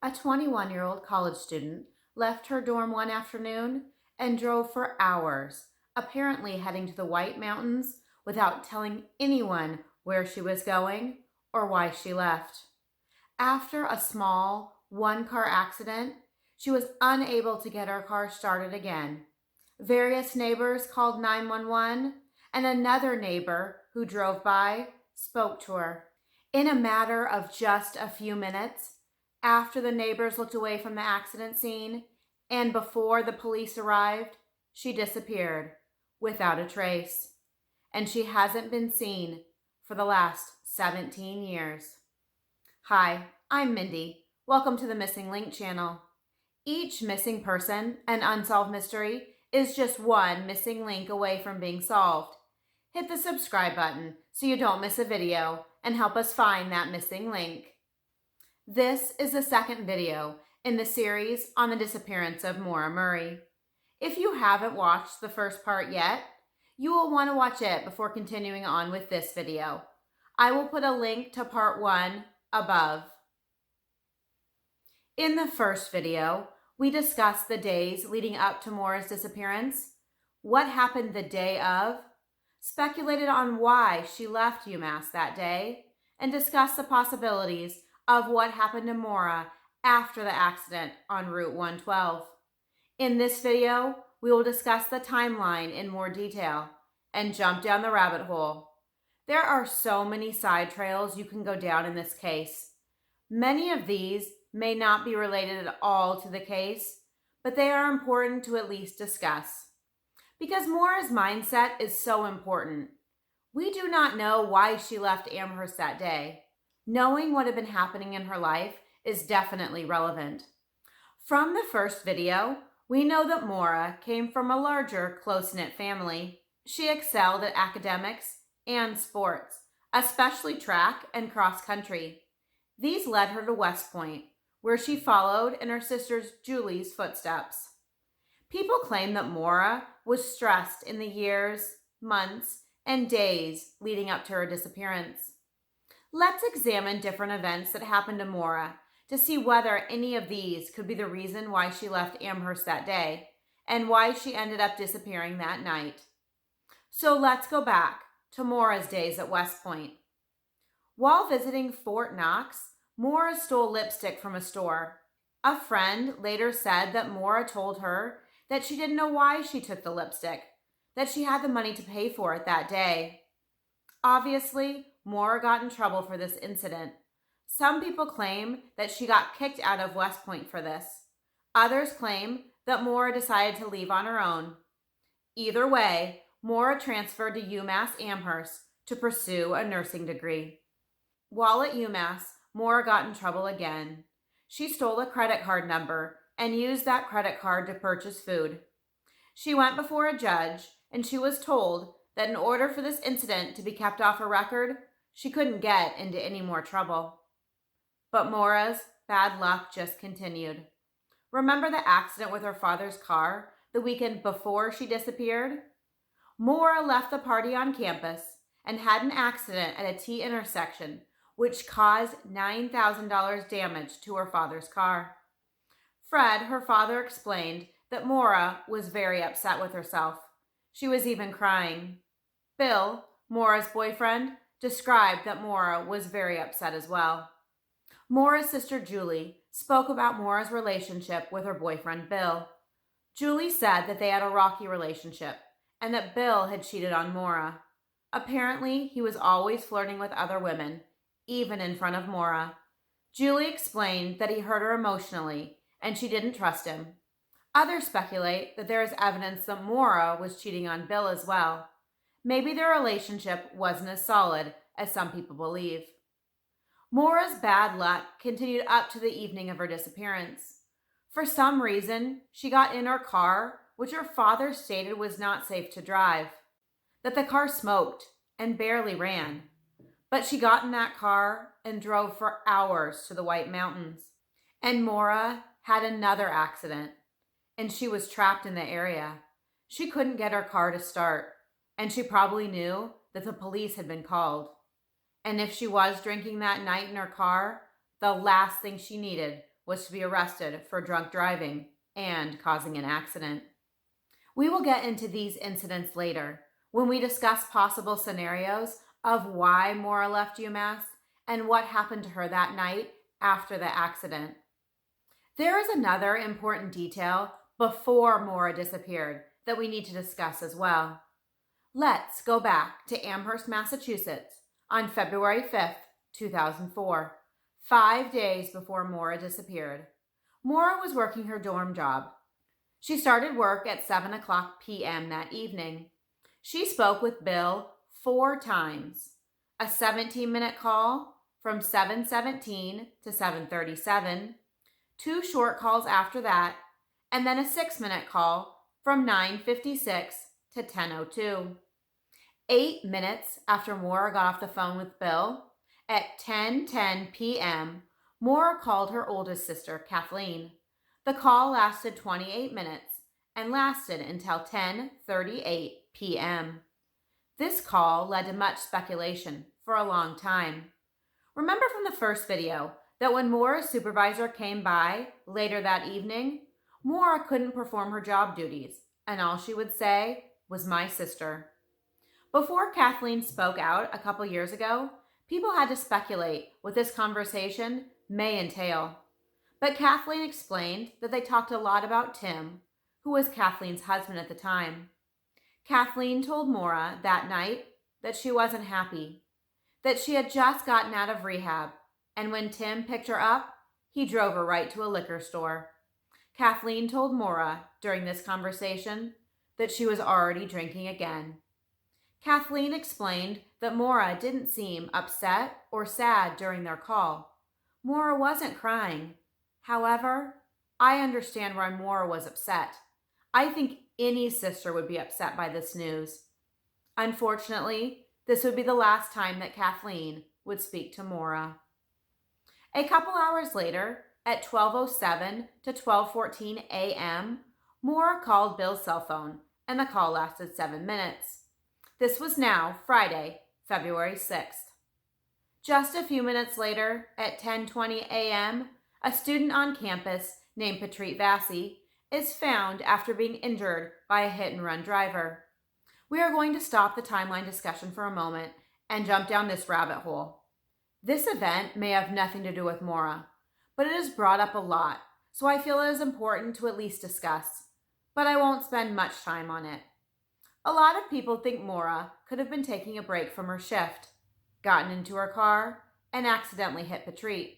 A 21-year-old college student left her dorm one afternoon and drove for hours, apparently heading to the White Mountains without telling anyone where she was going or why she left. After a small one-car accident, she was unable to get her car started again. Various neighbors called 911, and another neighbor who drove by spoke to her. In a matter of just a few minutes, after the neighbors looked away from the accident scene and before the police arrived, she disappeared without a trace. And she hasn't been seen for the last 17 years. Hi, I'm Mindy. Welcome to the Missing Link channel. Each missing person and unsolved mystery is just one missing link away from being solved. Hit the subscribe button so you don't miss a video and help us find that missing link. This is the second video in the series on the disappearance of Maura Murray. If you haven't watched the first part yet, you will want to watch it before continuing on with this video. I will put a link to part 1 above. In the first video, we discussed the days leading up to Maura's disappearance, what happened the day of, speculated on why she left UMass that day, and discussed the possibilities of what happened to Maura after the accident on Route 112. In this video, we will discuss the timeline in more detail and jump down the rabbit hole. There are so many side trails you can go down in this case. Many of these may not be related at all to the case, but they are important to at least discuss. Because Maura's mindset is so important. We do not know why she left Amherst that day. Knowing what had been happening in her life is definitely relevant. From the first video, we know that Maura came from a larger, close-knit family. She excelled at academics and sports, especially track and cross country. These led her to West Point, where she followed in her sister Julie's footsteps. People claim that Maura was stressed in the years, months, and days leading up to her disappearance. Let's examine different events that happened to Maura to see whether any of these could be the reason why she left Amherst that day and why she ended up disappearing that night. So let's go back to Maura's days at West Point. While visiting Fort Knox, Maura stole lipstick from a store. A friend later said that Maura told her that she didn't know why she took the lipstick, that she had the money to pay for it that day. Obviously, Maura got in trouble for this incident. Some people claim that she got kicked out of West Point for this. Others claim that Maura decided to leave on her own. Either way, Maura transferred to UMass Amherst to pursue a nursing degree. While at UMass, Maura got in trouble again. She stole a credit card number and used that credit card to purchase food. She went before a judge, and she was told that in order for this incident to be kept off her record, she couldn't get into any more trouble. But Maura's bad luck just continued. Remember the accident with her father's car the weekend before she disappeared? Maura left the party on campus and had an accident at a T intersection, which caused $9,000 damage to her father's car. Fred, her father, explained that Maura was very upset with herself. She was even crying. Bill, Maura's boyfriend, described that Maura was very upset as well. Maura's sister Julie spoke about Maura's relationship with her boyfriend Bill. Julie said that they had a rocky relationship and that Bill had cheated on Maura. Apparently, he was always flirting with other women, even in front of Maura. Julie explained that he hurt her emotionally and she didn't trust him. Others speculate that there is evidence that Maura was cheating on Bill as well. Maybe their relationship wasn't as solid as some people believe. Maura's bad luck continued up to the evening of her disappearance. For some reason, she got in her car, which her father stated was not safe to drive. That the car smoked and barely ran. But she got in that car and drove for hours to the White Mountains. And Maura had another accident, and she was trapped in the area. She couldn't get her car to start, and she probably knew that the police had been called. And if she was drinking that night in her car, the last thing she needed was to be arrested for drunk driving and causing an accident. We will get into these incidents later when we discuss possible scenarios of why Maura left UMass and what happened to her that night after the accident. There is another important detail before Maura disappeared that we need to discuss as well. Let's go back to Amherst, Massachusetts on February 5th, 2004, 5 days before Maura disappeared. Maura was working her dorm job. She started work at 7 o'clock p.m. that evening. She spoke with Bill 4 times, a 17-minute call from 7:17 to 7:37, 2 short calls after that, and then a 6-minute call from 9:56 to 10:02. 8 minutes after Maura got off the phone with Bill, at 10:10 p.m., Maura called her oldest sister, Kathleen. The call lasted 28 minutes and lasted until 10:38 p.m. This call led to much speculation for a long time. Remember from the first video that when Maura's supervisor came by later that evening, Maura couldn't perform her job duties, and all she would say was "my sister." Before Kathleen spoke out a couple years ago, people had to speculate what this conversation may entail. But Kathleen explained that they talked a lot about Tim, who was Kathleen's husband at the time. Kathleen told Maura that night that she wasn't happy, that she had just gotten out of rehab, and when Tim picked her up, he drove her right to a liquor store. Kathleen told Maura during this conversation that she was already drinking again. Kathleen explained that Maura didn't seem upset or sad during their call. Maura wasn't crying. However, I understand why Maura was upset. I think any sister would be upset by this news. Unfortunately, this would be the last time that Kathleen would speak to Maura. A couple hours later, at 12:07 to 12:14 a.m., Maura called Bill's cell phone, and the call lasted 7 minutes. This was now Friday, February 6th. Just a few minutes later, at 10:20 a.m., a student on campus named Patrice Vassie is found after being injured by a hit-and-run driver. We are going to stop the timeline discussion for a moment and jump down this rabbit hole. This event may have nothing to do with Maura, but it is brought up a lot, so I feel it is important to at least discuss, but I won't spend much time on it. A lot of people think Maura could have been taking a break from her shift, gotten into her car, and accidentally hit Patrice.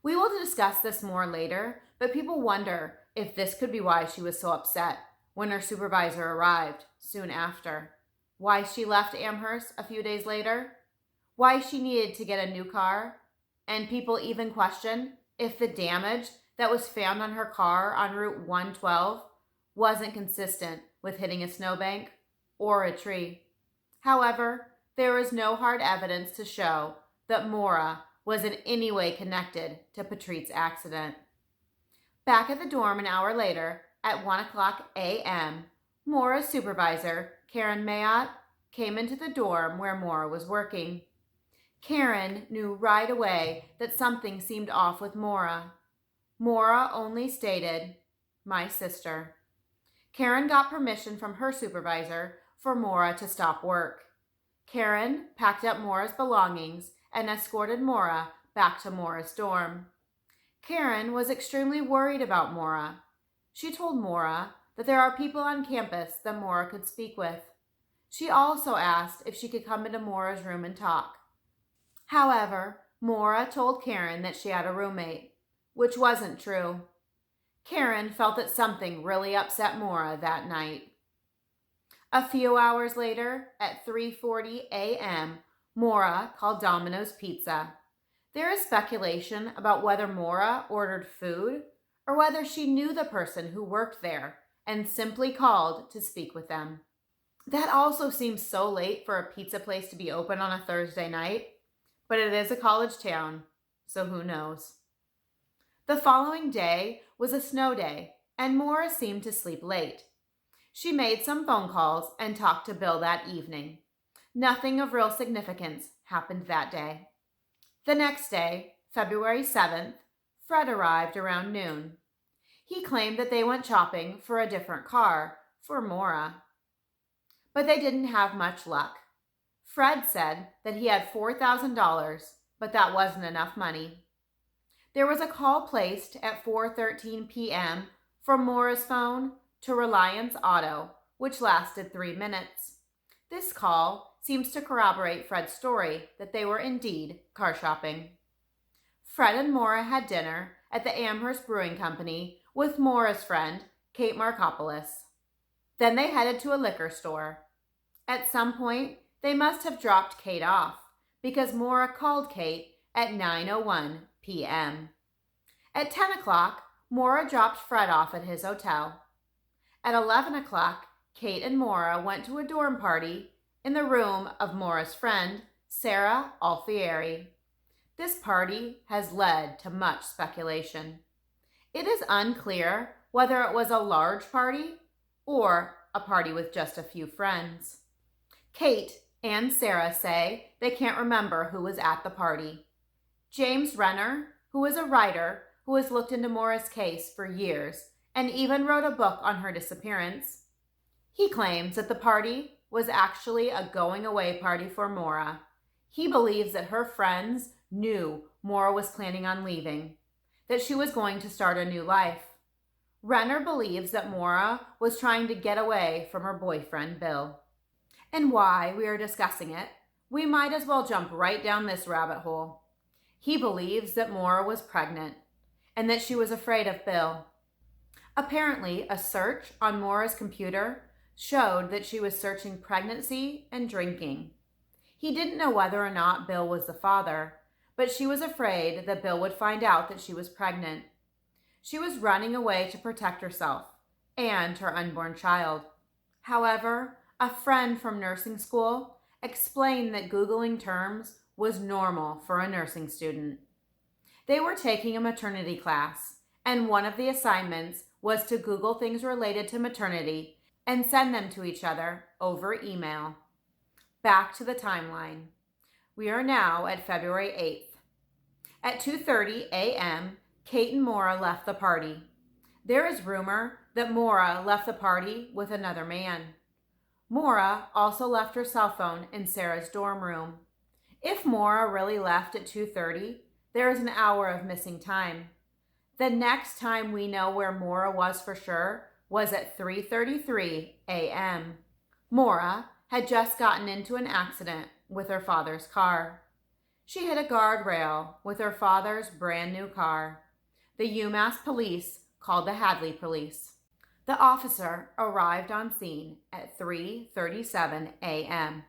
We will discuss this more later, but people wonder if this could be why she was so upset when her supervisor arrived soon after, why she left Amherst a few days later, why she needed to get a new car, and people even question if the damage that was found on her car on Route 112 wasn't consistent with hitting a snowbank or a tree. However, there is no hard evidence to show that Maura was in any way connected to Patrice's accident. Back at the dorm an hour later, at 1 o'clock a.m., Maura's supervisor, Karen Mayotte, came into the dorm where Maura was working. Karen knew right away that something seemed off with Maura. Maura only stated, "my sister." Karen got permission from her supervisor for Maura to stop work. Karen packed up Maura's belongings and escorted Maura back to Maura's dorm. Karen was extremely worried about Maura. She told Maura that there are people on campus that Maura could speak with. She also asked if she could come into Maura's room and talk. However, Maura told Karen that she had a roommate, which wasn't true. Karen felt that something really upset Maura that night. A few hours later, at 3:40 a.m., Maura called Domino's Pizza. There is speculation about whether Maura ordered food or whether she knew the person who worked there and simply called to speak with them. That also seems so late for a pizza place to be open on a Thursday night, but it is a college town, so who knows. The following day was a snow day, and Maura seemed to sleep late. She made some phone calls and talked to Bill that evening. Nothing of real significance happened that day. The next day, February 7th, Fred arrived around noon. He claimed that they went shopping for a different car for Maura, but they didn't have much luck. Fred said that he had $4,000, but that wasn't enough money. There was a call placed at 4:13 p.m. from Maura's phone to Reliance Auto, which lasted 3 minutes. This call seems to corroborate Fred's story that they were indeed car shopping. Fred and Maura had dinner at the Amherst Brewing Company with Maura's friend, Kate Markopoulos. Then they headed to a liquor store. At some point, they must have dropped Kate off because Maura called Kate at 9:01 p.m. At 10 o'clock, Maura dropped Fred off at his hotel. At 11 o'clock, Kate and Maura went to a dorm party in the room of Maura's friend, Sarah Alfieri. This party has led to much speculation. It is unclear whether it was a large party or a party with just a few friends. Kate and Sarah say they can't remember who was at the party. James Renner, who is a writer who has looked into Maura's case for years and even wrote a book on her disappearance, he claims that the party was actually a going-away party for Maura. He believes that her friends knew Maura was planning on leaving, that she was going to start a new life. Renner believes that Maura was trying to get away from her boyfriend, Bill. And why we are discussing it, we might as well jump right down this rabbit hole. He believes that Maura was pregnant and that she was afraid of Bill. Apparently, a search on Maura's computer showed that she was searching pregnancy and drinking. He didn't know whether or not Bill was the father, but she was afraid that Bill would find out that she was pregnant. She was running away to protect herself and her unborn child. However, a friend from nursing school explained that Googling terms was normal for a nursing student. They were taking a maternity class, and one of the assignments was to Google things related to maternity and send them to each other over email. Back to the timeline. We are now at February 8th. At 2:30 a.m., Kate and Maura left the party. There is rumor that Maura left the party with another man. Maura also left her cell phone in Sarah's dorm room. If Maura really left at 2:30, there is an hour of missing time. The next time we know where Maura was for sure was at 3:33 a.m. Maura had just gotten into an accident with her father's car. She hit a guardrail with her father's brand new car. The UMass police called the Hadley police. The officer arrived on scene at 3:37 a.m.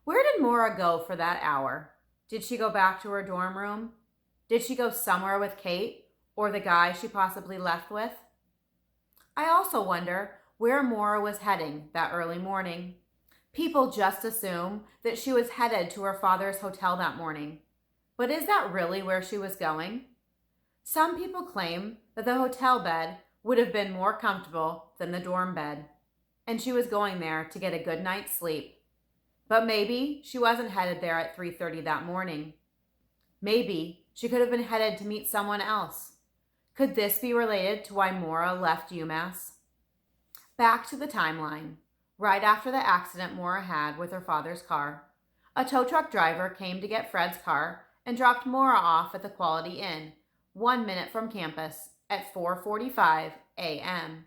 Where did Maura go for that hour? Did she go back to her dorm room? Did she go somewhere with Kate or the guy she possibly left with? I also wonder where Maura was heading that early morning. People just assume that she was headed to her father's hotel that morning. But is that really where she was going? Some people claim that the hotel bed would have been more comfortable than the dorm bed, and she was going there to get a good night's sleep. But maybe she wasn't headed there at 3:30 that morning. Maybe she could have been headed to meet someone else. Could this be related to why Maura left UMass? Back to the timeline. Right after the accident Maura had with her father's car, a tow truck driver came to get Fred's car and dropped Maura off at the Quality Inn, 1 minute from campus, at 4:45 a.m.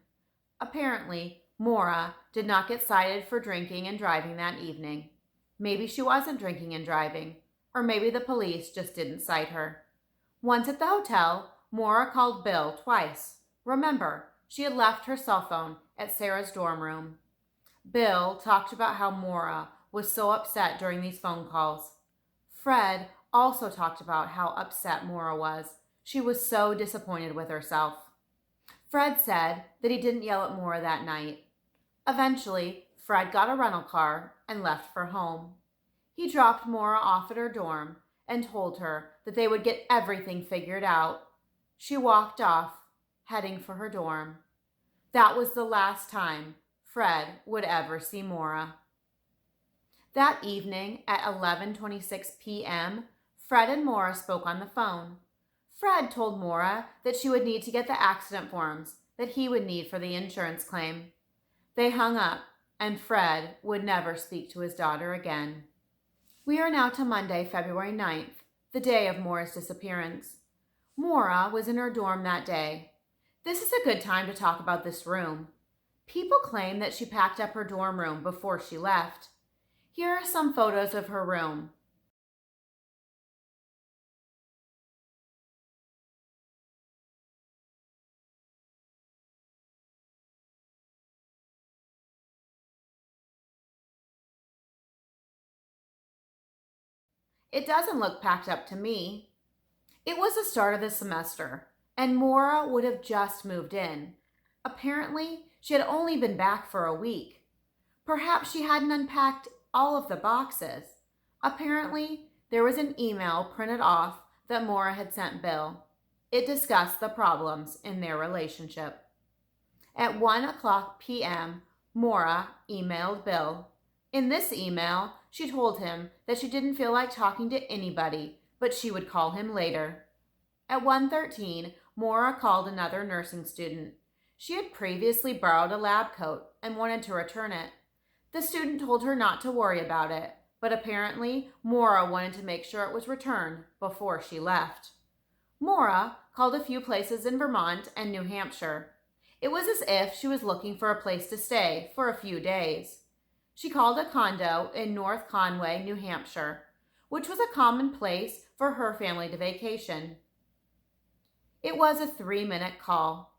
Apparently, Maura did not get cited for drinking and driving that evening. Maybe she wasn't drinking and driving, or maybe the police just didn't cite her. Once at the hotel, Maura called Bill twice. Remember, she had left her cell phone at Sarah's dorm room. Bill talked about how Maura was so upset during these phone calls. Fred also talked about how upset Maura was. She was so disappointed with herself. Fred said that he didn't yell at Maura that night. Eventually, Fred got a rental car and left for home. He dropped Maura off at her dorm and told her that they would get everything figured out. She walked off, heading for her dorm. That was the last time Fred would ever see Maura. That evening at 11:26 p.m., Fred and Maura spoke on the phone. Fred told Maura that she would need to get the accident forms that he would need for the insurance claim. They hung up, and Fred would never speak to his daughter again. We are now to Monday, February 9th, the day of Maura's disappearance. Maura was in her dorm that day. This is a good time to talk about this room. People claim that she packed up her dorm room before she left. Here are some photos of her room. It doesn't look packed up to me. It was the start of the semester, and Maura would have just moved in. Apparently, she had only been back for a week. Perhaps she hadn't unpacked all of the boxes. Apparently, there was an email printed off that Maura had sent Bill. It discussed the problems in their relationship. At 1:00 p.m., Maura emailed Bill. In this email, she told him that she didn't feel like talking to anybody, but she would call him later. At 1:13, Maura called another nursing student. She had previously borrowed a lab coat and wanted to return it. The student told her not to worry about it, but apparently Maura wanted to make sure it was returned before she left. Maura called a few places in Vermont and New Hampshire. It was as if she was looking for a place to stay for a few days. She called a condo in North Conway, New Hampshire, which was a common place for her family to vacation. It was a 3-minute call.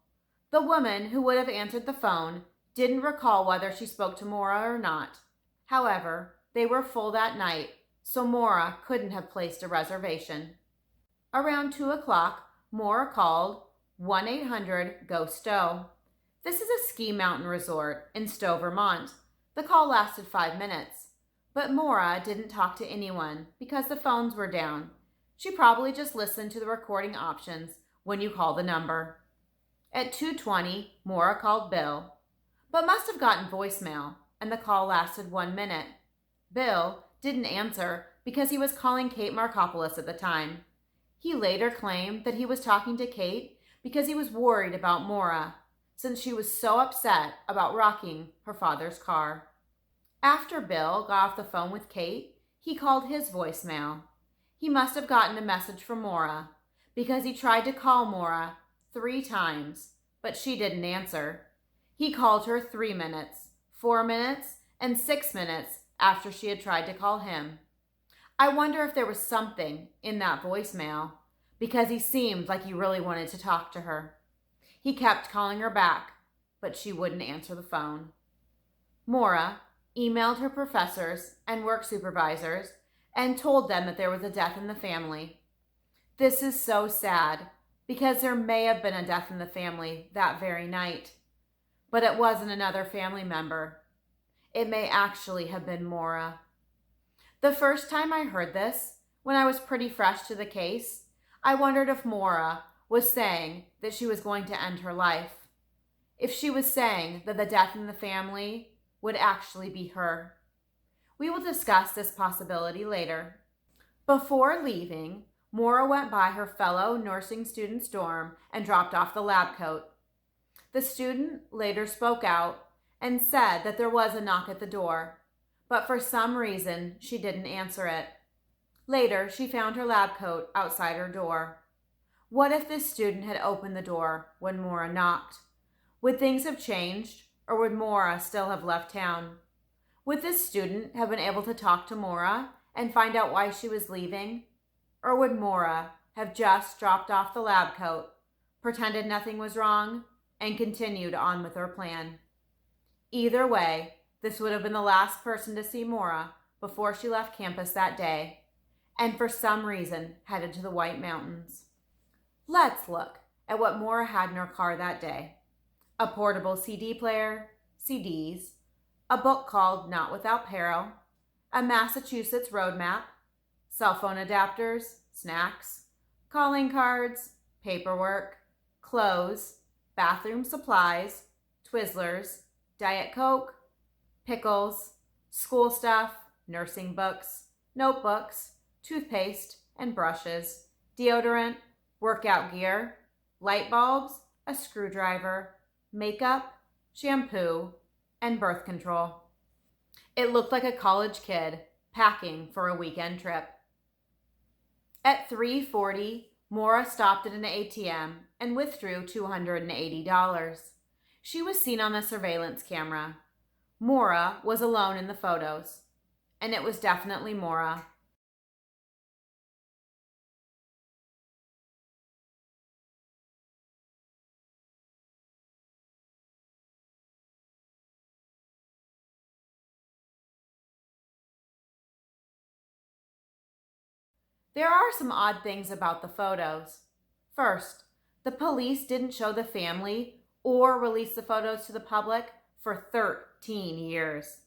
The woman who would have answered the phone didn't recall whether she spoke to Maura or not. However, they were full that night, so Maura couldn't have placed a reservation. Around 2:00, Maura called 1-800-GO-STOW. This is a ski mountain resort in Stowe, Vermont. The call lasted 5 minutes, but Maura didn't talk to anyone because the phones were down. She probably just listened to the recording options when you call the number. At 2:20, Maura called Bill, but must have gotten voicemail, and the call lasted 1 minute. Bill didn't answer because he was calling Kate Markopoulos at the time. He later claimed that he was talking to Kate because he was worried about Maura, since she was so upset about rocking her father's car. After Bill got off the phone with Kate, he called his voicemail. He must have gotten a message from Maura because he tried to call Maura 3 times, but she didn't answer. He called her 3 minutes, 4 minutes, and 6 minutes after she had tried to call him. I wonder if there was something in that voicemail because he seemed like he really wanted to talk to her. He kept calling her back, but she wouldn't answer the phone. Maura emailed her professors and work supervisors and told them that there was a death in the family. This is so sad because there may have been a death in the family that very night, but it wasn't another family member. It may actually have been Maura. The first time I heard this, when I was pretty fresh to the case, I wondered if Maura was saying that she was going to end her life. If she was saying that the death in the family would actually be her. We will discuss this possibility later. Before leaving, Maura went by her fellow nursing student's dorm and dropped off the lab coat. The student later spoke out and said that there was a knock at the door, but for some reason she didn't answer it. Later, she found her lab coat outside her door. What if this student had opened the door when Maura knocked? Would things have changed, or would Maura still have left town? Would this student have been able to talk to Maura and find out why she was leaving? Or would Maura have just dropped off the lab coat, pretended nothing was wrong, and continued on with her plan? Either way, this would have been the last person to see Maura before she left campus that day, and for some reason headed to the White Mountains. Let's look at what Maura had in her car that day. A portable CD player, CDs, a book called Not Without Peril, a Massachusetts road map, cell phone adapters, snacks, calling cards, paperwork, clothes, bathroom supplies, Twizzlers, Diet Coke, pickles, school stuff, nursing books, notebooks, toothpaste and brushes, deodorant, workout gear, light bulbs, a screwdriver, makeup, shampoo, and birth control. It looked like a college kid packing for a weekend trip. At 3:40, Maura stopped at an ATM and withdrew $280. She was seen on the surveillance camera. Maura was alone in the photos, and it was definitely Maura. There are some odd things about the photos. First, the police didn't show the family or release the photos to the public for 13 years.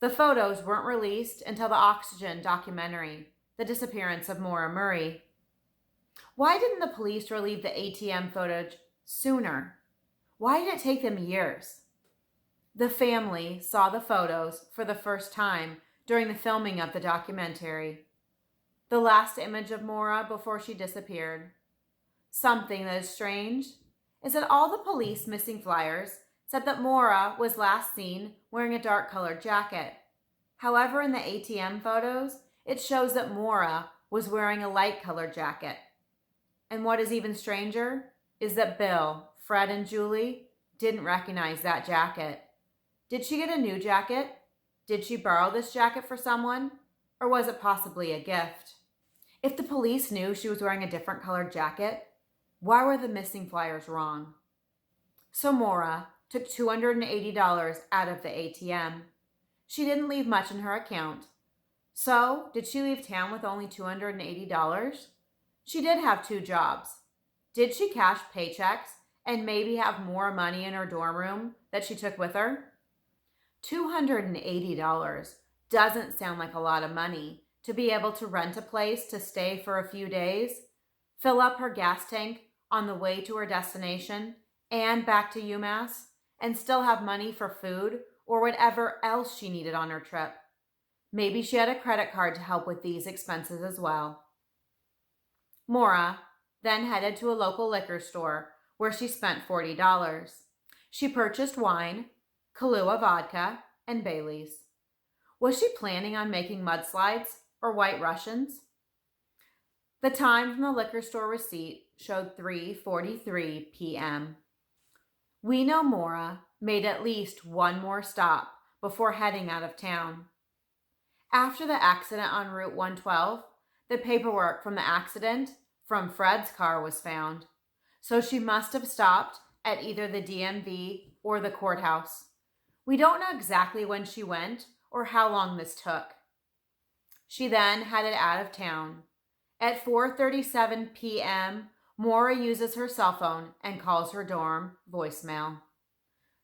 The photos weren't released until the Oxygen documentary, The Disappearance of Maura Murray. Why didn't the police release the ATM footage sooner? Why did it take them years? The family saw the photos for the first time during the filming of the documentary. The last image of Maura before she disappeared. Something that is strange is that all the police missing flyers said that Maura was last seen wearing a dark-colored jacket. However, in the ATM photos, it shows that Maura was wearing a light-colored jacket. And what is even stranger is that Bill, Fred, and Julie didn't recognize that jacket. Did she get a new jacket? Did she borrow this jacket for someone? Or was it possibly a gift? If the police knew she was wearing a different colored jacket, why were the missing flyers wrong? So Maura took $280 out of the ATM. She didn't leave much in her account. So, did she leave town with only $280? She did have 2 jobs. Did she cash paychecks and maybe have more money in her dorm room that she took with her? $280 doesn't sound like a lot of money to be able to rent a place to stay for a few days, fill up her gas tank on the way to her destination and back to UMass, and still have money for food or whatever else she needed on her trip. Maybe she had a credit card to help with these expenses as well. Maura then headed to a local liquor store where she spent $40. She purchased wine, Kahlua vodka, and Bailey's. Was she planning on making mudslides or White Russians? The time from the liquor store receipt showed 3:43 p.m. We know Maura made at least one more stop before heading out of town. After the accident on Route 112, the paperwork from the accident from Fred's car was found, so she must have stopped at either the DMV or the courthouse. We don't know exactly when she went or how long this took. She then headed out of town. At 4:37 p.m., Maura uses her cell phone and calls her dorm voicemail.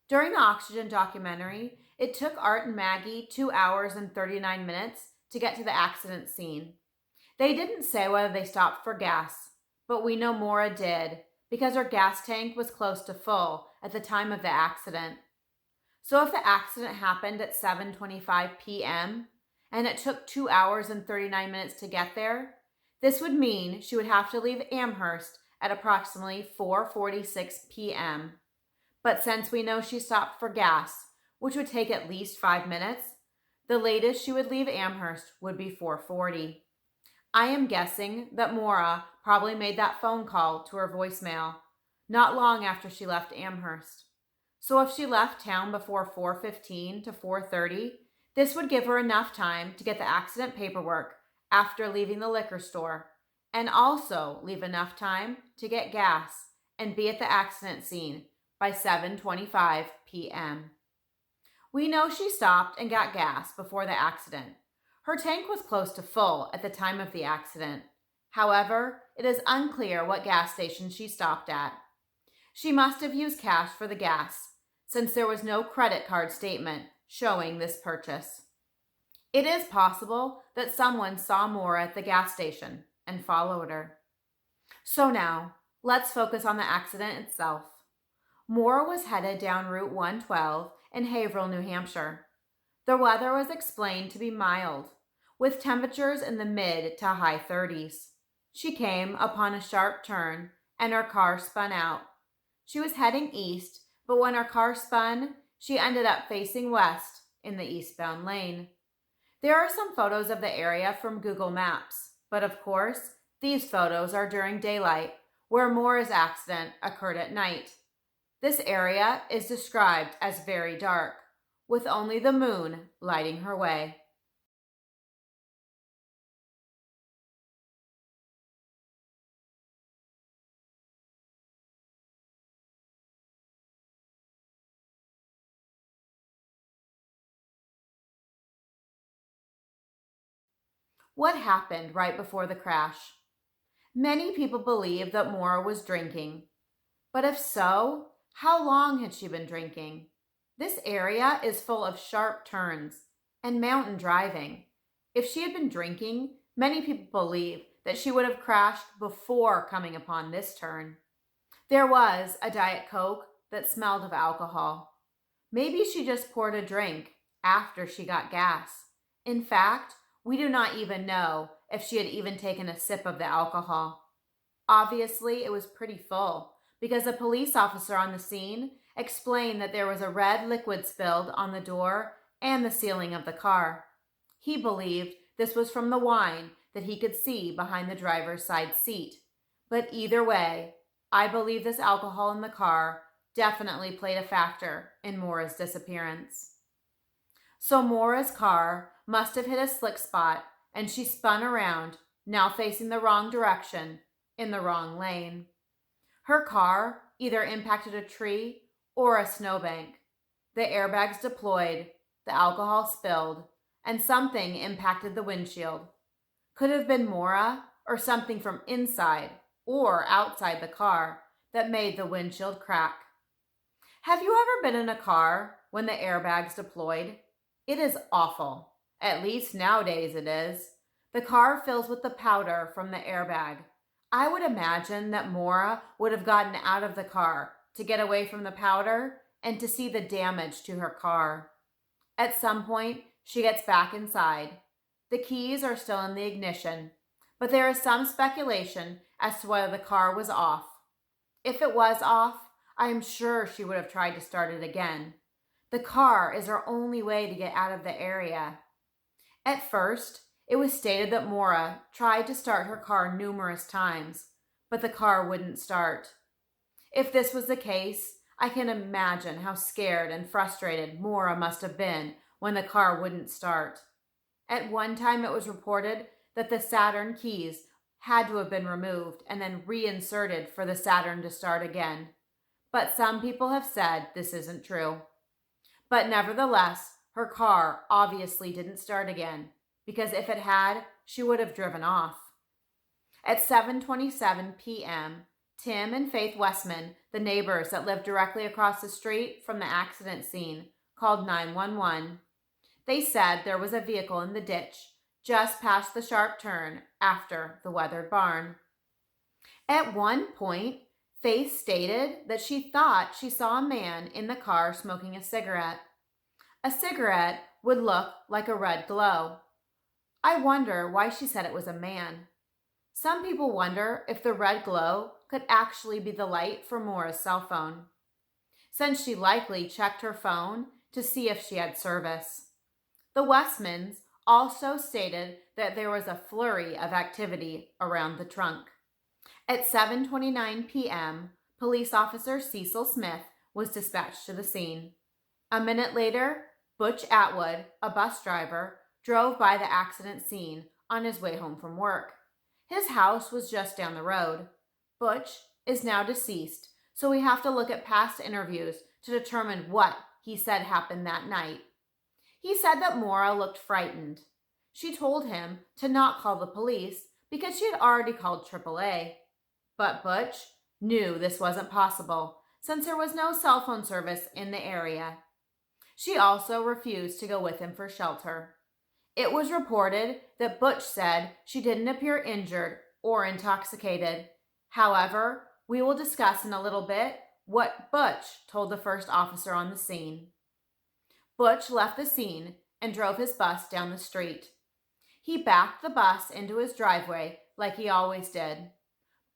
During the Oxygen documentary, it took Art and Maggie 2 hours and 39 minutes to get to the accident scene. They didn't say whether they stopped for gas, but we know Maura did because her gas tank was close to full at the time of the accident. So if the accident happened at 7:25 p.m. and it took 2 hours and 39 minutes to get there, this would mean she would have to leave Amherst at approximately 4:46 p.m. But since we know she stopped for gas, which would take at least 5 minutes, the latest she would leave Amherst would be 4:40. I am guessing that Maura probably made that phone call to her voicemail not long after she left Amherst. So if she left town before 4:15 to 4:30, this would give her enough time to get the accident paperwork after leaving the liquor store, and also leave enough time to get gas and be at the accident scene by 7:25 p.m. We know she stopped and got gas before the accident. Her tank was close to full at the time of the accident. However, it is unclear what gas station she stopped at. She must have used cash for the gas, since there was no credit card statement showing this purchase. It is possible that someone saw Maura at the gas station and followed her. So now, let's focus on the accident itself. Maura was headed down Route 112 in Haverhill, New Hampshire. The weather was explained to be mild, with temperatures in the mid to high 30s. She came upon a sharp turn and her car spun out. She was heading east, but when her car spun, she ended up facing west in the eastbound lane. There are some photos of the area from Google Maps, but of course, these photos are during daylight, where Maura's accident occurred at night. This area is described as very dark, with only the moon lighting her way. What happened right before the crash? Many people believe that Maura was drinking. But if so, how long had she been drinking? This area is full of sharp turns and mountain driving. If she had been drinking, many people believe that she would have crashed before coming upon this turn. There was a Diet Coke that smelled of alcohol. Maybe she just poured a drink after she got gas. In fact, we do not even know if she had even taken a sip of the alcohol. Obviously, it was pretty full because a police officer on the scene explained that there was a red liquid spilled on the door and the ceiling of the car. He believed this was from the wine that he could see behind the driver's side seat. But either way, I believe this alcohol in the car definitely played a factor in Maura's disappearance. So Maura's car must have hit a slick spot and she spun around, now facing the wrong direction, in the wrong lane. Her car either impacted a tree or a snowbank. The airbags deployed, the alcohol spilled, and something impacted the windshield. Could have been Maura or something from inside or outside the car that made the windshield crack. Have you ever been in a car when the airbags deployed? It is awful. At least nowadays it is. The car fills with the powder from the airbag. I would imagine that Maura would have gotten out of the car to get away from the powder and to see the damage to her car. At some point, she gets back inside. The keys are still in the ignition, but there is some speculation as to whether the car was off. If it was off, I am sure she would have tried to start it again. The car is her only way to get out of the area. At first, it was stated that Maura tried to start her car numerous times, but the car wouldn't start. If this was the case, I can imagine how scared and frustrated Maura must have been when the car wouldn't start. At one time, it was reported that the Saturn keys had to have been removed and then reinserted for the Saturn to start again. But some people have said this isn't true. But nevertheless, her car obviously didn't start again, because if it had, she would have driven off. At 7:27 p.m., Tim and Faith Westman, the neighbors that lived directly across the street from the accident scene, called 911. They said there was a vehicle in the ditch just past the sharp turn after the weathered barn. At one point, Faith stated that she thought she saw a man in the car smoking a cigarette. A cigarette would look like a red glow. I wonder why she said it was a man. Some people wonder if the red glow could actually be the light from Maura's cell phone, since she likely checked her phone to see if she had service. The Westmans also stated that there was a flurry of activity around the trunk. At 7:29 p.m., police officer Cecil Smith was dispatched to the scene. A minute later, Butch Atwood, a bus driver, drove by the accident scene on his way home from work. His house was just down the road. Butch is now deceased, so we have to look at past interviews to determine what he said happened that night. He said that Maura looked frightened. She told him to not call the police because she had already called AAA. But Butch knew this wasn't possible since there was no cell phone service in the area. She also refused to go with him for shelter. It was reported that Butch said she didn't appear injured or intoxicated. However, we will discuss in a little bit what Butch told the first officer on the scene. Butch left the scene and drove his bus down the street. He backed the bus into his driveway like he always did.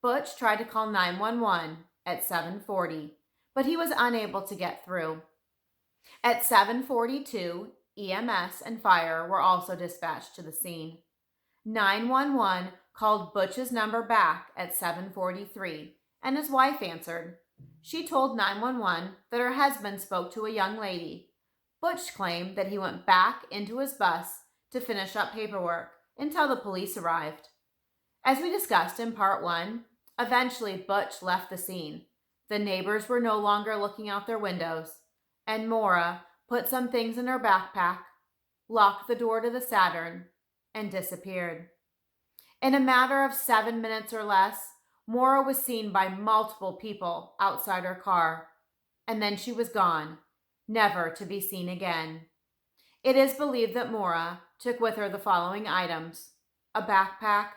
Butch tried to call 911 at 7:40, but he was unable to get through. At 7:42, EMS and fire were also dispatched to the scene. 911 called Butch's number back at 7:43, and his wife answered. She told 911 that her husband spoke to a young lady. Butch claimed that he went back into his bus to finish up paperwork until the police arrived. As we discussed in part 1, eventually Butch left the scene. The neighbors were no longer looking out their windows, and Maura put some things in her backpack, locked the door to the Saturn, and disappeared. In a matter of 7 minutes or less, Maura was seen by multiple people outside her car, and then she was gone, never to be seen again. It is believed that Maura took with her the following items: a backpack,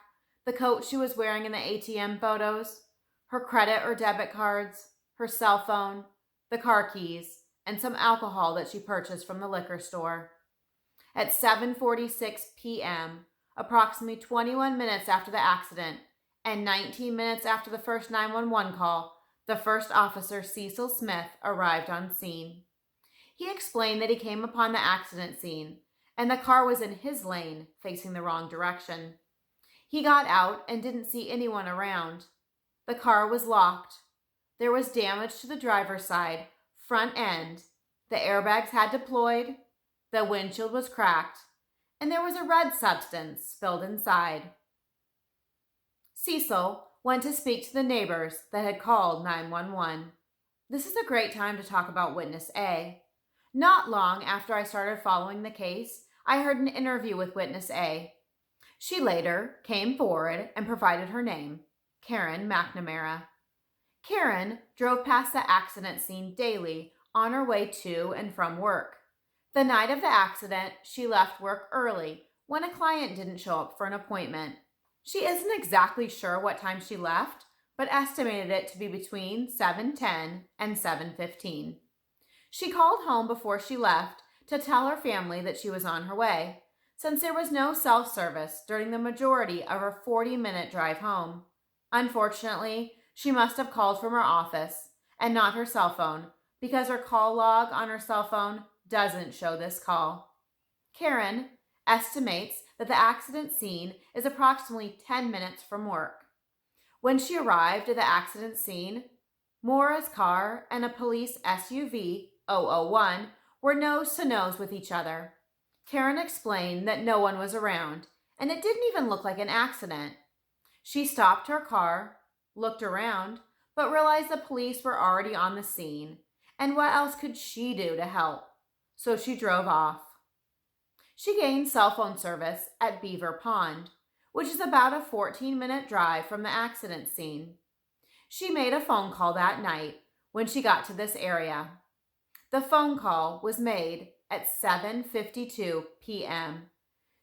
the coat she was wearing in the ATM photos, her credit or debit cards, her cell phone, the car keys, and some alcohol that she purchased from the liquor store. At 7:46 p.m., approximately 21 minutes after the accident and 19 minutes after the first 911 call, the first officer, Cecil Smith, arrived on scene. He explained that he came upon the accident scene and the car was in his lane, facing the wrong direction. He got out and didn't see anyone around. The car was locked. There was damage to the driver's side, front end. The airbags had deployed. The windshield was cracked, and there was a red substance spilled inside. Cecil went to speak to the neighbors that had called 911. This is a great time to talk about Witness A. Not long after I started following the case, I heard an interview with Witness A. She later came forward and provided her name, Karen McNamara. Karen drove past the accident scene daily on her way to and from work. The night of the accident, she left work early when a client didn't show up for an appointment. She isn't exactly sure what time she left, but estimated it to be between 7:10 and 7:15. She called home before she left to tell her family that she was on her way, since there was no self-service during the majority of her 40-minute drive home. Unfortunately, she must have called from her office and not her cell phone, because her call log on her cell phone doesn't show this call. Karen estimates that the accident scene is approximately 10 minutes from work. When she arrived at the accident scene, Maura's car and a police SUV 001 were nose to nose with each other. Karen explained that no one was around, and it didn't even look like an accident. She stopped her car, looked around, but realized the police were already on the scene, and what else could she do to help? So she drove off. She gained cell phone service at Beaver Pond, which is about a 14-minute drive from the accident scene. She made a phone call that night when she got to this area. The phone call was made at 7:52 p.m.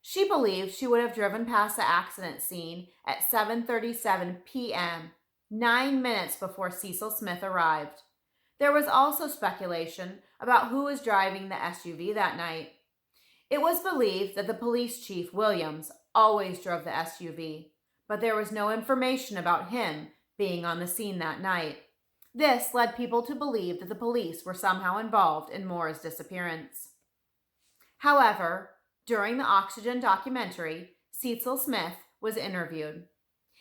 She believed she would have driven past the accident scene at 7:37 p.m., 9 minutes before Cecil Smith arrived. There was also speculation about who was driving the SUV that night. It was believed that the police chief, Williams, always drove the SUV, but there was no information about him being on the scene that night. This led people to believe that the police were somehow involved in Maura's disappearance. However, during the Oxygen documentary, Cecil Smith was interviewed.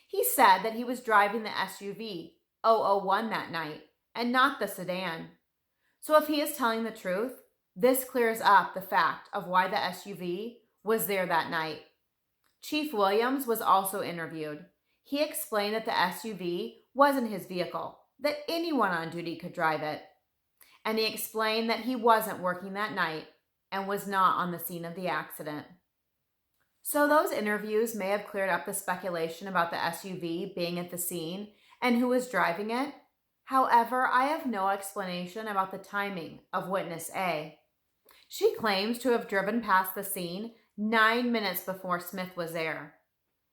He said that he was driving the SUV 001 that night and not the sedan. So if he is telling the truth, this clears up the fact of why the SUV was there that night. Chief Williams was also interviewed. He explained that the SUV wasn't his vehicle, that anyone on duty could drive it. And he explained that he wasn't working that night and was not on the scene of the accident. So those interviews may have cleared up the speculation about the SUV being at the scene and who was driving it. However, I have no explanation about the timing of Witness A. She claims to have driven past the scene 9 minutes before Smith was there.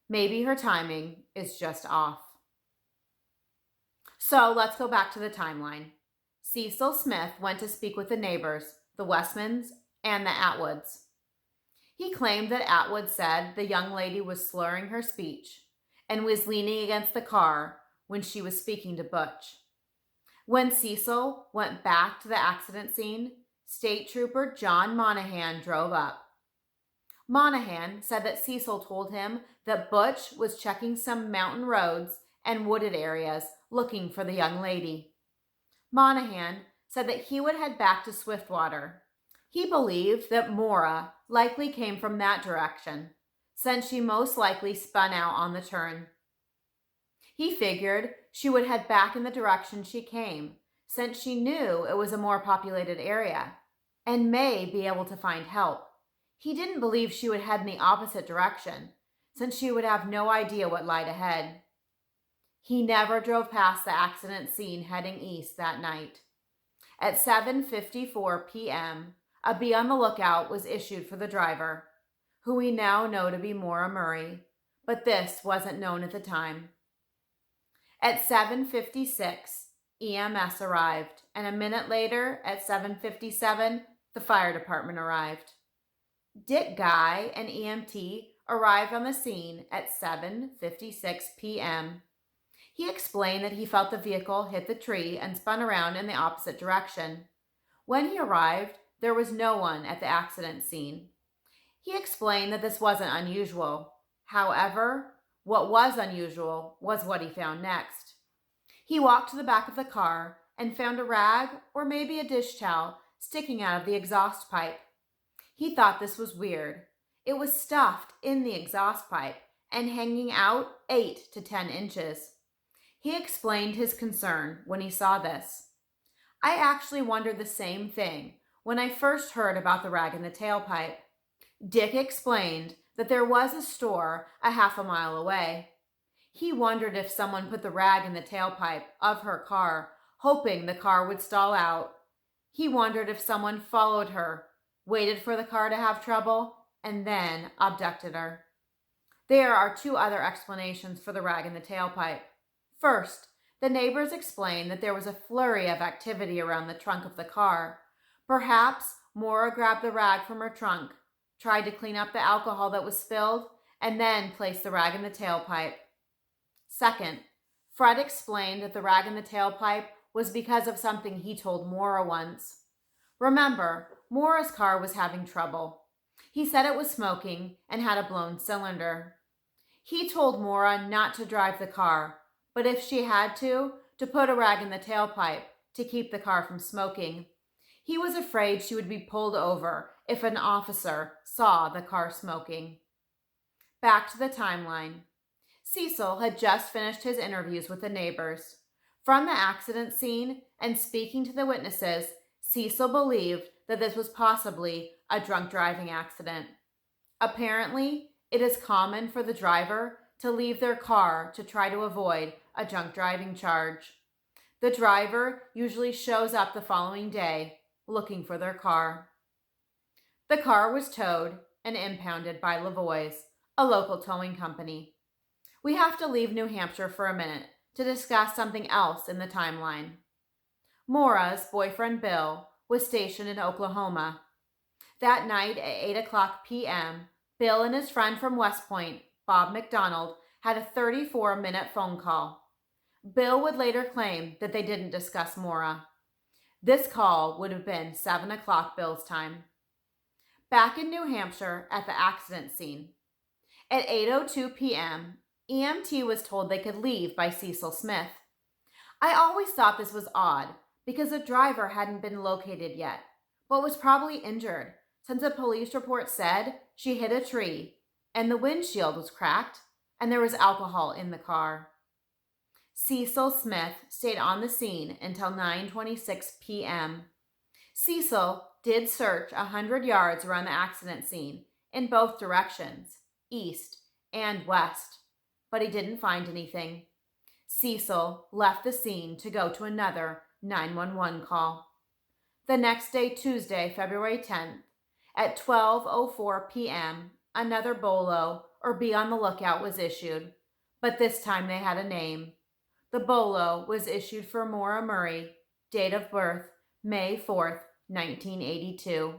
Maybe her timing is just off. So let's go back to the timeline. Cecil Smith went to speak with the neighbors, the Westmans, and the Atwoods. He claimed that Atwood said the young lady was slurring her speech, and was leaning against the car when she was speaking to Butch. When Cecil went back to the accident scene, State Trooper John Monahan drove up. Monahan said that Cecil told him that Butch was checking some mountain roads and wooded areas looking for the young lady. Monahan said that he would head back to Swiftwater. He believed that Maura likely came from that direction, since she most likely spun out on the turn. He figured she would head back in the direction she came, since she knew it was a more populated area, and may be able to find help. He didn't believe she would head in the opposite direction, since she would have no idea what lied ahead. He never drove past the accident scene heading east that night. At 7:54 p.m., a be on the lookout was issued for the driver, who we now know to be Maura Murray, but this wasn't known at the time. At 7:56, EMS arrived, and a minute later, at 7:57, the fire department arrived. Dick Guy, an EMT, arrived on the scene at 7:56 p.m. He explained that he felt the vehicle hit the tree and spun around in the opposite direction. When he arrived, there was no one at the accident scene. He explained that this wasn't unusual. However, what was unusual was what he found next. He walked to the back of the car and found a rag or maybe a dish towel sticking out of the exhaust pipe. He thought this was weird. It was stuffed in the exhaust pipe and hanging out 8 to 10 inches. He explained his concern when he saw this. I actually wondered the same thing when I first heard about the rag in the tailpipe. Dick explained that there was a store a half a mile away. He wondered if someone put the rag in the tailpipe of her car, hoping the car would stall out. He wondered if someone followed her, waited for the car to have trouble, and then abducted her. There are 2 other explanations for the rag in the tailpipe. First, the neighbors explained that there was a flurry of activity around the trunk of the car. Perhaps Maura grabbed the rag from her trunk, tried to clean up the alcohol that was spilled, and then placed the rag in the tailpipe. Second, Fred explained that the rag in the tailpipe was because of something he told Maura once. Remember, Maura's car was having trouble. He said it was smoking and had a blown cylinder. He told Maura not to drive the car, but if she had to put a rag in the tailpipe to keep the car from smoking. He was afraid she would be pulled over if an officer saw the car smoking. Back to the timeline. Cecil had just finished his interviews with the neighbors. From the accident scene and speaking to the witnesses, Cecil believed that this was possibly a drunk driving accident. Apparently, it is common for the driver to leave their car to try to avoid a drunk driving charge. The driver usually shows up the following day looking for their car. The car was towed and impounded by Lavoie's, a local towing company. We have to leave New Hampshire for a minute to discuss something else in the timeline. Maura's boyfriend Bill was stationed in Oklahoma. That night at 8:00 p.m., Bill and his friend from West Point, Bob McDonald, had a 34-minute phone call. Bill would later claim that they didn't discuss Maura. This call would have been 7:00 Bill's time. Back in New Hampshire at the accident scene. At 8:02 p.m., EMT was told they could leave by Cecil Smith. I always thought this was odd because the driver hadn't been located yet, but was probably injured since a police report said she hit a tree and the windshield was cracked and there was alcohol in the car. Cecil Smith stayed on the scene until 9:26 p.m. Cecil did search 100 yards around the accident scene in both directions, east and west, but he didn't find anything. Cecil left the scene to go to another 911 call. The next day, Tuesday, February 10th, at 12:04 p.m., another BOLO, or be on the lookout, was issued, but this time they had a name. The BOLO was issued for Maura Murray, date of birth May 4th, 1982,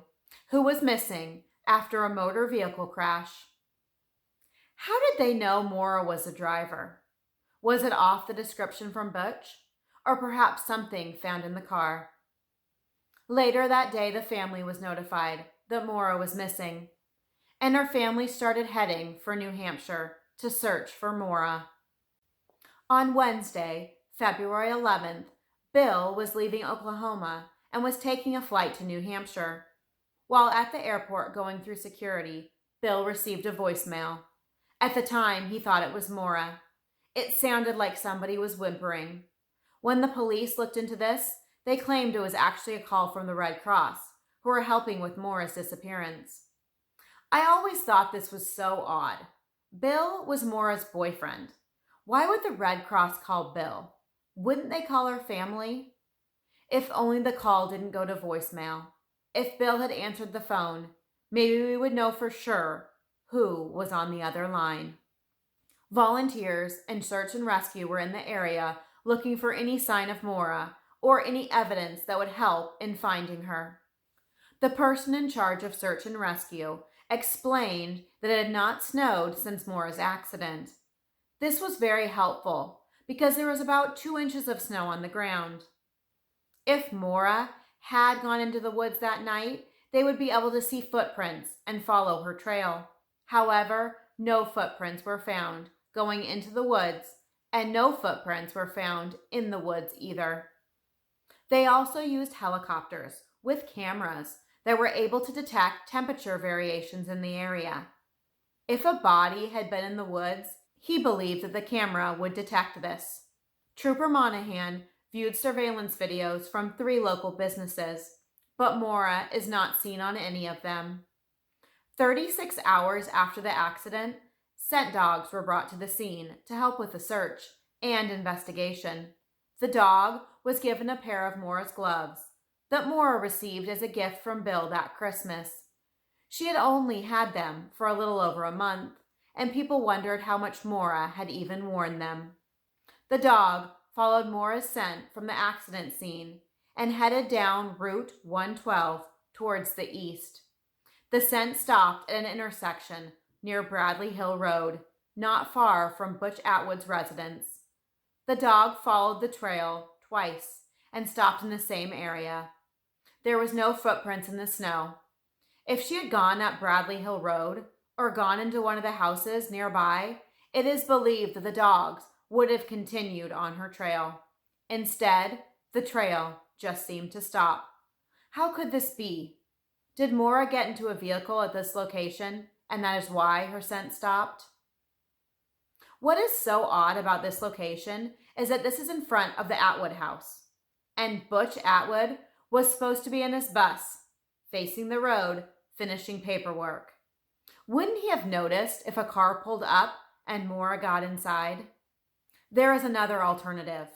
who was missing after a motor vehicle crash. How did they know Maura was the driver? Was it off the description from Butch? Or perhaps something found in the car? Later that day, the family was notified that Maura was missing, and her family started heading for New Hampshire to search for Maura. On Wednesday, February 11th, Bill was leaving Oklahoma and was taking a flight to New Hampshire. While at the airport going through security, Bill received a voicemail. At the time, he thought it was Maura. It sounded like somebody was whimpering. When the police looked into this, they claimed it was actually a call from the Red Cross, who were helping with Maura's disappearance. I always thought this was so odd. Bill was Maura's boyfriend. Why would the Red Cross call Bill? Wouldn't they call her family? If only the call didn't go to voicemail. If Bill had answered the phone, maybe we would know for sure who was on the other line. Volunteers and search and rescue were in the area looking for any sign of Maura or any evidence that would help in finding her. The person in charge of search and rescue explained that it had not snowed since Maura's accident. This was very helpful because there was about 2 inches of snow on the ground. If Maura had gone into the woods that night, they would be able to see footprints and follow her trail. However, no footprints were found going into the woods, and no footprints were found in the woods either. They also used helicopters with cameras that were able to detect temperature variations in the area. If a body had been in the woods, he believed that the camera would detect this. Trooper Monahan viewed surveillance videos from 3 local businesses, but Maura is not seen on any of them. 36 hours after the accident, scent dogs were brought to the scene to help with the search and investigation. The dog was given a pair of Maura's gloves that Maura received as a gift from Bill that Christmas. She had only had them for a little over a month, and people wondered how much Maura had even worn them. The dog followed Maura's scent from the accident scene and headed down Route 112 towards the east. The scent stopped at an intersection near Bradley Hill Road, not far from Butch Atwood's residence. The dog followed the trail twice and stopped in the same area. There was no footprints in the snow. If she had gone up Bradley Hill Road or gone into one of the houses nearby, it is believed that the dogs would have continued on her trail. Instead, the trail just seemed to stop. How could this be? Did Maura get into a vehicle at this location, and that is why her scent stopped? What is so odd about this location is that this is in front of the Atwood house, and Butch Atwood was supposed to be in his bus, facing the road, finishing paperwork. Wouldn't he have noticed if a car pulled up and Maura got inside? There is another alternative.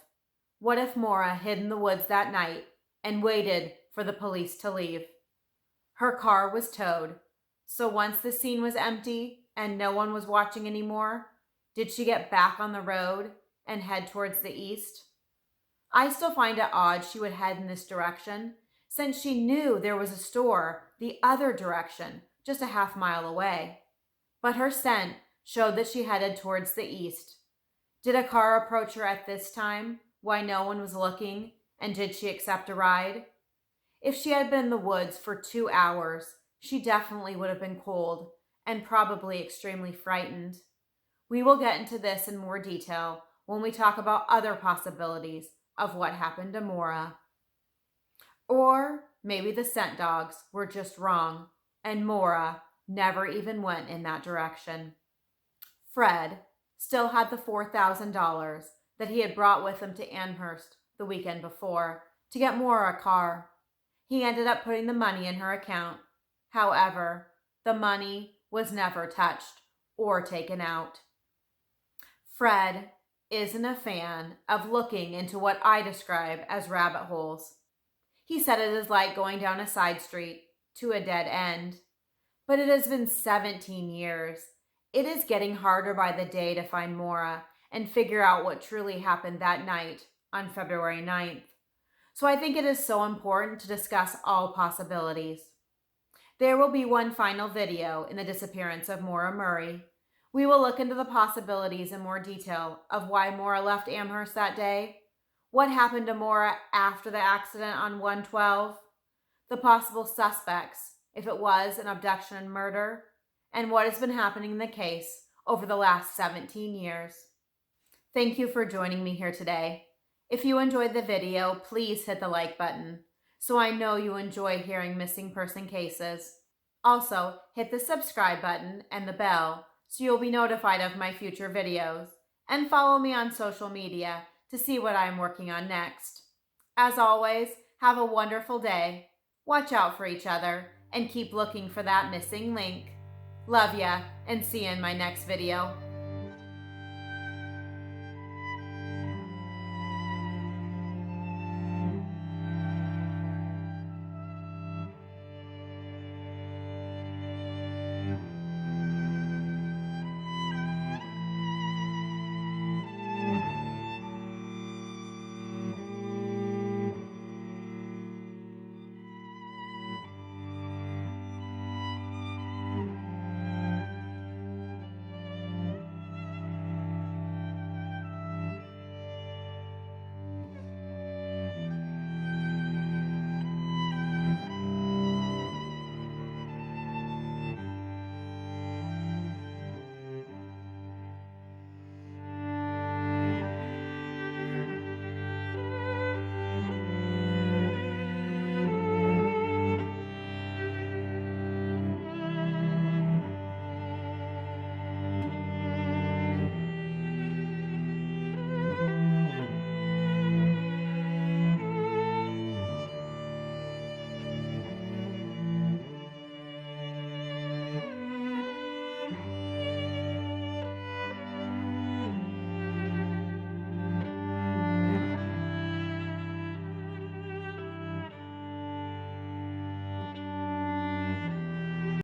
What if Maura hid in the woods that night and waited for the police to leave? Her car was towed, so once the scene was empty and no one was watching anymore, did she get back on the road and head towards the east? I still find it odd she would head in this direction, since she knew there was a store the other direction, just a half-mile away. But her scent showed that she headed towards the east. Did a car approach her at this time, why no one was looking, and did she accept a ride? If she had been in the woods for 2 hours, she definitely would have been cold and probably extremely frightened. We will get into this in more detail when we talk about other possibilities of what happened to Maura. Or maybe the scent dogs were just wrong, and Maura never even went in that direction. Fred still had the $4,000 that he had brought with him to Amherst the weekend before to get Maura a car. He ended up putting the money in her account. However, the money was never touched or taken out. Fred isn't a fan of looking into what I describe as rabbit holes. He said it is like going down a side street to a dead end. But it has been 17 years. It is getting harder by the day to find Maura and figure out what truly happened that night on February 9th. So I think it is so important to discuss all possibilities. There will be one final video in the disappearance of Maura Murray. We will look into the possibilities in more detail of why Maura left Amherst that day, what happened to Maura after the accident on 112, the possible suspects, if it was an abduction and murder, and what has been happening in the case over the last 17 years. Thank you for joining me here today. If you enjoyed the video, please hit the like button so I know you enjoy hearing missing person cases. Also, hit the subscribe button and the bell so you'll be notified of my future videos, and follow me on social media to see what I'm working on next. As always, have a wonderful day. Watch out for each other and keep looking for that missing link. Love ya, and see you in my next video.